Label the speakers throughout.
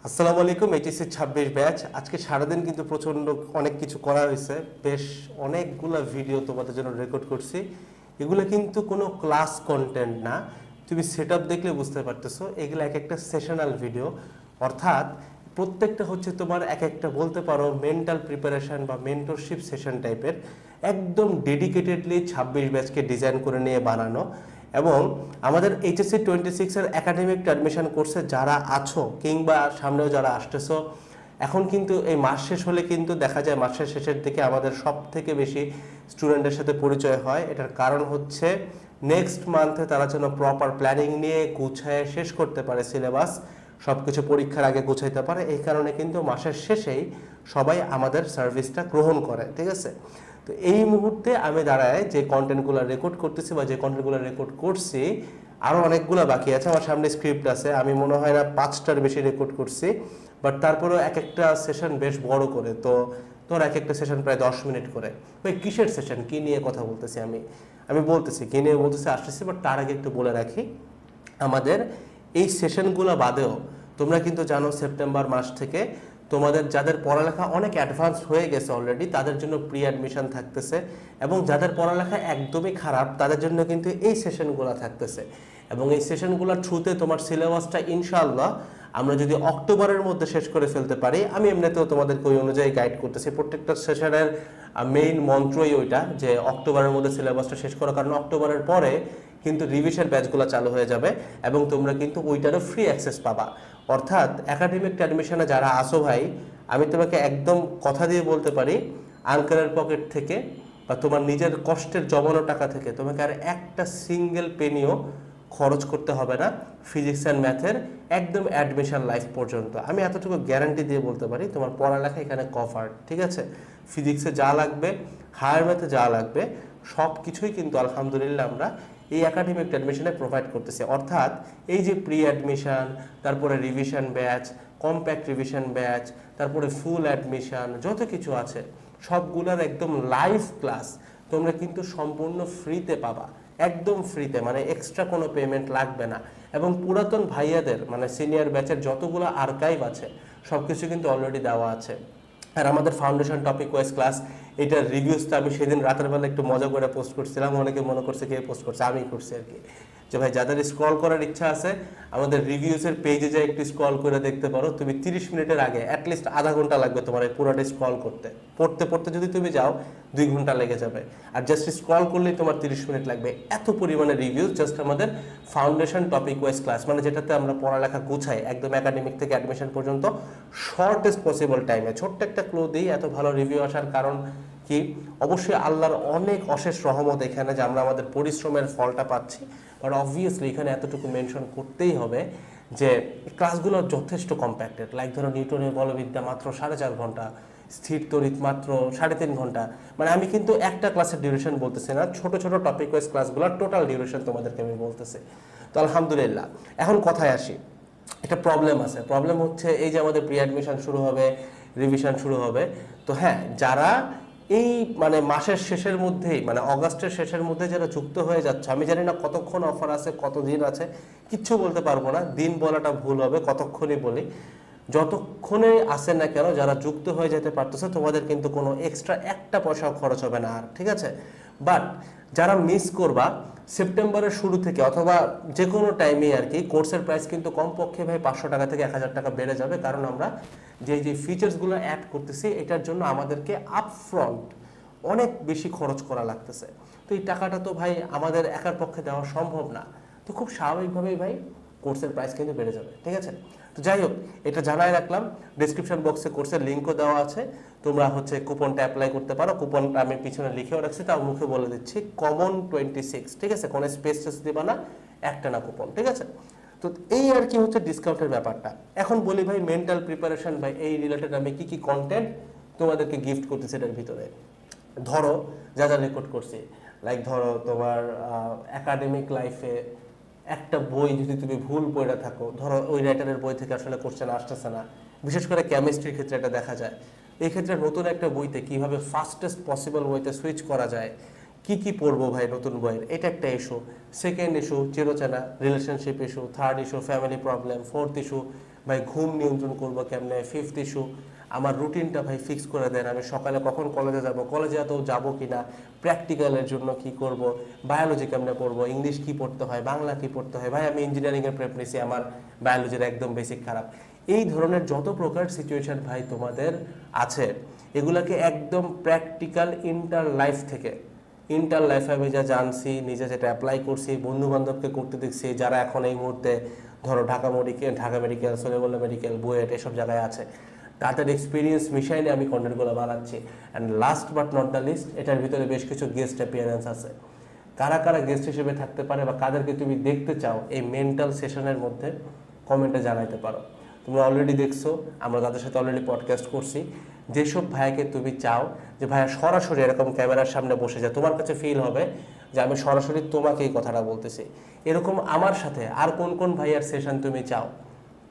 Speaker 1: আসসালামু আলাইকুম। HSC 26 batch আজকে সারাদিন কিন্তু প্রচণ্ড অনেক কিছু করা হয়েছে। বেশ অনেকগুলা ভিডিও তোমাদের জন্য রেকর্ড করছি। এগুলো কিন্তু কোনো ক্লাস কন্টেন্ট না, তুমি সেট আপ দেখলে বুঝতে পারতেছো এগুলো এক একটা সেশনাল ভিডিও। অর্থাৎ প্রত্যেকটা হচ্ছে তোমার এক একটা বলতে পারো মেন্টাল প্রিপারেশন বা মেন্টরশিপ সেশন টাইপের, একদম ডেডিকেটেডলি 26 ব্যাচকে ডিজাইন করে নিয়ে বানানো। এবং আমাদের এইচএসসি 26-এর একাডেমিক অ্যাডমিশন কোর্সে যারা আছো কিংবা সামনেও যারা আসতেছো, এখন কিন্তু এই মাস শেষ হলে কিন্তু দেখা যায় মাসের শেষের দিকে আমাদের সব থেকে বেশি স্টুডেন্টের সাথে পরিচয় হয়। এটার কারণ হচ্ছে নেক্সট মান্থে তারা যেন প্রপার প্ল্যানিং নিয়ে গুছায় শেষ করতে পারে সিলেবাস, সব কিছু পরীক্ষার আগে গুছাইতে পারে। এই কারণে কিন্তু মাসের শেষেই সবাই আমাদের সার্ভিসটা গ্রহণ করে, ঠিক আছে? তো এই মুহূর্তে আমি দাঁড়ায় যে কন্টেন্টগুলো রেকর্ড করতেছি বা যে কন্টেন্টগুলো রেকর্ড করছি, আরও অনেকগুলো বাকি আছে। আমার সামনে স্ক্রিপ্ট আছে, আমি মনে হয় না 5টার বেশি রেকর্ড করছি, বাট তারপরেও এক একটা সেশন বেশ বড় করে। তো তোর এক একটা সেশন প্রায় 10 মিনিট করে। ভাই কিসের সেশন, কী নিয়ে কথা বলতেছি আমি আমি বলতেছি কী নিয়ে বলতেছি আসতেছি, বাট তার আগে একটু বলে রাখি আমাদের এই সেশনগুলো বাদেও তোমরা কিন্তু জানো সেপ্টেম্বর মাস থেকে তোমাদের যাদের পড়ালেখা অনেক অ্যাডভান্স হয়ে গেছে অলরেডি তাদের জন্য প্রি অ্যাডমিশন থাকতেছে, এবং যাদের পড়ালেখা একদমই খারাপ তাদের জন্য কিন্তু এই সেশনগুলো থাকতেছে। এবং এই সেশনগুলোর থ্রুতে তোমার সিলেবাসটা ইনশাআল্লাহ আমরা যদি অক্টোবরের মধ্যে শেষ করে ফেলতে পারি, আমি এমনিতেও তোমাদেরকে ওই অনুযায়ী গাইড করতেছি। প্রত্যেকটা সেশনের মেইন মন্ত্রই ওইটা যে অক্টোবরের মধ্যে সিলেবাসটা শেষ করা, কারণ অক্টোবরের পরে কিন্তু রিভিশন ব্যাচগুলো চালু হয়ে যাবে এবং তোমরা কিন্তু ওইটারও ফ্রি অ্যাক্সেস পাবা। অর্থাৎ একাডেমিক অ্যাডমিশনে যারা আসো ভাই, আমি তোমাকে একদম কথা দিয়ে বলতে পারি আঙ্কেলের পকেট থেকে বা তোমার নিজের কষ্টের জমানো টাকা থেকে তোমাকে আর একটা সিঙ্গেল পেনিও খরচ করতে হবে না ফিজিক্স অ্যান্ড ম্যাথের একদম অ্যাডমিশন লাইফ পর্যন্ত। আমি এতটুকু গ্যারান্টি দিয়ে বলতে পারি তোমার পড়ালেখা এখানে কভার, ঠিক আছে? ফিজিক্সে যা লাগবে, হায়ার ম্যাথে যা লাগবে, সব কিছুই কিন্তু আলহামদুলিল্লাহ আমরা এই একাডেমিক অ্যাডমিশনে প্রোভাইড করতেছে। অর্থাৎ এই যে প্রি অ্যাডমিশন, তারপরে revision batch, compact revision batch, তারপরে ফুল অ্যাডমিশন, যত কিছু আছে সবগুলোর একদম লাইভ ক্লাস তোমরা কিন্তু সম্পূর্ণ ফ্রিতে পাবা, একদম ফ্রিতে, মানে এক্সট্রা কোনো পেমেন্ট লাগবে না। এবং পুরাতন ভাইয়াদের মানে সিনিয়র ব্যাচের যতগুলো আর্কাইভ আছে সব কিছু কিন্তু অলরেডি দেওয়া আছে। আর আমাদের ফাউন্ডেশন টপিক ওয়াইজ ক্লাস, এটার রিভিউসটা আমি সেদিন রাতের বেলা একটু মজা করে পোস্ট করছিলাম, অনেকে মনে করছে কে পোস্ট করছে, আমি করছি আর কি। যে ভাই যাদের স্ক্রল করার ইচ্ছা আছে আমাদের রিভিউসের পেজে যাই একটু স্ক্রল করে দেখতে পারো। তুমি 30 মিনিটের আগে অ্যাটলিস্ট আধা ঘন্টা লাগবে তোমার এই পুরোটা স্ক্রল করতে, পড়তে পড়তে যদি তুমি যাও 2 ঘন্টা লেগে যাবে, আর জাস্ট স্ক্রল করলেই তোমার 30 মিনিট লাগবে। এত পরিমাণে রিভিউস জাস্ট আমাদের ফাউন্ডেশন টপিক ওয়াইজ ক্লাস, মানে যেটাতে আমরা পড়ালেখা গুছাই একদম একাডেমিক থেকে অ্যাডমিশন পর্যন্ত শর্টেস্ট পসিবল টাইমে। ছোট্ট একটা ক্লু দিই এত ভালো রিভিউ আসার কারণ কি, অবশ্যই আল্লাহর অনেক অশেষ রহমত এখানে যে আমরা আমাদের পরিশ্রমের ফলটা পাচ্ছি। বাট অবভিয়াসলি এখানে এতটুকু মেনশন করতেই হবে যে ক্লাসগুলো যথেষ্ট কম্প্যাক্টেড। লাইক ধরো নিউটনের বলবিদ্যা মাত্র 4.5 ঘন্টা, স্থির তড়িৎ মাত্র 3.5 ঘন্টা। মানে আমি কিন্তু একটা ক্লাসের ডিউরেশন বলতেছি না, ছোট ছোট টপিক ওয়াইজ ক্লাসগুলোর টোটাল ডিউরেশন তোমাদেরকে আমি বলতেছি। তো আলহামদুলিল্লাহ, এখন কথায় আসি। একটা প্রবলেম আছে, প্রবলেম হচ্ছে এই যে আমাদের প্রি অ্যাডমিশন শুরু হবে, রিভিশন শুরু হবে। তো হ্যাঁ, যারা এই মানে মাসের শেষের মধ্যেই মানে অগাস্টের শেষের মধ্যে যারা যুক্ত হয়ে যাচ্ছে, আমি জানি না কতক্ষণ অফার আছে, কতদিন আছে, কিচ্ছু বলতে পারবো না, দিন বলাটা ভুল হবে, কতক্ষণই বলি। যতক্ষণে আসে না কেন যারা যুক্ত হয়ে যেতে পারতেছে তোমাদের কিন্তু কোনো এক্সট্রা একটা পয়সাও খরচ হবে না আর, ঠিক আছে? বাট যারা মিস করবা সেপ্টেম্বরের শুরু থেকে অথবা যে কোনো টাইমে আর কি, কোর্সের প্রাইস কিন্তু কমপক্ষে ভাই 500 টাকা থেকে 1000 টাকা বেড়ে যাবে, কারণ আমরা যে ফিচার্সগুলো অ্যাড করতেছি এটার জন্য আমাদেরকে আপফ্রন্ট অনেক বেশি খরচ করা লাগতেছে। তো এই টাকাটা তো ভাই আমাদের একার পক্ষে দেওয়া সম্ভব না। তো খুব স্বাভাবিকভাবেই ভাই কোর্সের প্রাইস কিন্তু বেড়ে যাবে, ঠিক আছে? তো যাই হোক, এটা জানাই রাখলাম। ডিসক্রিপশন বক্সে কোর্সের লিঙ্কও দেওয়া আছে, তোমরা হচ্ছে কুপনটা অ্যাপ্লাই করতে পারো। কুপনটা আমি পিছনে লিখেও রাখছি, তাও মুখে বলে দিচ্ছি, কমন 26, ঠিক আছে? কোনো স্পেস দিবা না, একটা না কুপন, ঠিক আছে? তো এই আর কি হচ্ছে ডিসকাউন্টের ব্যাপারটা। এখন বলি ভাই মেন্টাল প্রিপারেশন বা এই রিলেটেড আমি কি কি কন্টেন্ট তোমাদেরকে গিফট করতেছি এটার ভিতরে। ধরো যা যা রেকর্ড করছি, লাইক ধরো তোমার একাডেমিক লাইফে একটা বই যদি তুমি ভুল পড়ে থাকো, ধরো ওই রাইটারের বই থেকে আসলে কোশ্চেন আসতেছে না, বিশেষ করে কেমিস্ট্রির ক্ষেত্রে এটা দেখা যায়। এই ক্ষেত্রে নতুন একটা বইতে কিভাবে ফাস্টেস্ট পসিবল ওয়েতে সুইচ করা যায়, কি কি পড়বো ভাই নতুন বইয়ের, এটা একটা ইস্যু। সেকেন্ড ইস্যু চিরচেনা relationship issue, third issue family problem, fourth issue ভাই ঘুম নিয়ন্ত্রণ করবো কেমনে, ফিফথ ইস্যু আমার রুটিনটা ভাই ফিক্স করে দেন, আমি সকালে কখন কলেজে যাব, কলেজে তো যাবো কিনা, প্র্যাকটিক্যালের জন্য কি করব, বায়োলজি কেমনে পড়বো, ইংলিশ কি পড়তে হয়, বাংলা কি পড়তে হয়, ভাই আমি ইঞ্জিনিয়ারিংয়ের প্রেপ নিছি, আমার বায়োলজির একদম বেসিক খারাপ। এই ধরনের যত প্রকার সিচুয়েশন ভাই তোমাদের আছে, এগুলাকে একদম প্র্যাকটিক্যাল ইন্টার লাইফে আমি যা জানছি, নিজে যেটা অ্যাপ্লাই করছি, বন্ধু বান্ধবকে করতে দেখছি, যারা এখন এই মুহূর্তে ধরো ঢাকা মেডিকেল, সলিমুল্লাহ মেডিকেল, বুয়েট এসব জায়গায় আছে, তাদের এক্সপিরিয়েন্স মিশাই নিয়ে আমি কন্টেন্টগুলো বানাচ্ছি। And last but not the least, এটার ভিতরে বেশ কিছু গেস্ট অ্যাপিয়ারেন্স আছে। কারা কারা গেস্ট হিসেবে থাকতে পারে বা কাদেরকে তুমি দেখতে চাও এই মেন্টাল সেশনের মধ্যে, কমেন্টে জানাইতে পারো। তোমরা অলরেডি দেখছো, আমরা তাদের সাথে অলরেডি পডকাস্ট করছি। যেসব ভাইয়াকে তুমি চাও যে ভাইয়া সরাসরি এরকম ক্যামেরার সামনে বসে যায়, তোমার কাছে ফিল হবে যে আমি সরাসরি তোমাকে এই কথাটা বলতেছি, এরকম আমার সাথে আর কোন কোন ভাইয়ার সেশন তুমি চাও,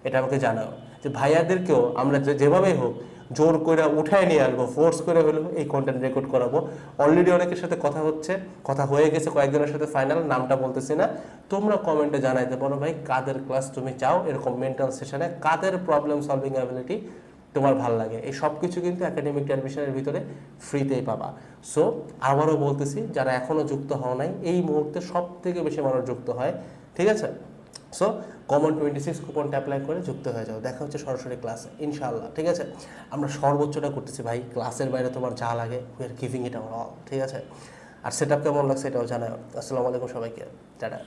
Speaker 1: এটা আমাকে জানাও। যে ভাইয়াদেরকেও আমরা যেভাবেই হোক জোর করে উঠায় নিয়ে আসবো, ফোর্স করে হলেও এই কন্টেন্ট রেকর্ড করাবো। অলরেডি অনেকের সাথে কথা হয়ে গেছে, কয়েকজনের সাথে ফাইনাল, নামটা বলতেছি না। তোমরা কমেন্টে জানাইতে পারো ভাই কাদের ক্লাস তুমি চাও, এরকম মেন্টাল সেশনে কাদের প্রবলেম সলভিং অ্যাবিলিটি তোমার ভাল লাগে। এই সব কিছু কিন্তু একাডেমিক অ্যাডমিশনের ভিতরে ফ্রিতেই পাবা। সো আবারও বলতেছি, যারা এখনও যুক্ত হও নাই, এই মুহূর্তে সব থেকে বেশি মানুষ যুক্ত হয়, ঠিক আছে? সো কমন 26 কুপনটা অ্যাপ্লাই করে যুক্ত হয়ে যাও। দেখা হচ্ছে সরাসরি ক্লাসে ইনশাআল্লাহ, ঠিক আছে? আমরা সর্বোচ্চটা করতেছি ভাই, ক্লাসের বাইরে তোমার যা লাগে we are giving it hour all, ঠিক আছে? আর সেট আপ কেমন লাগছে এটাও জানাও। আসসালামু আলাইকুম সবাইকে, টাটা।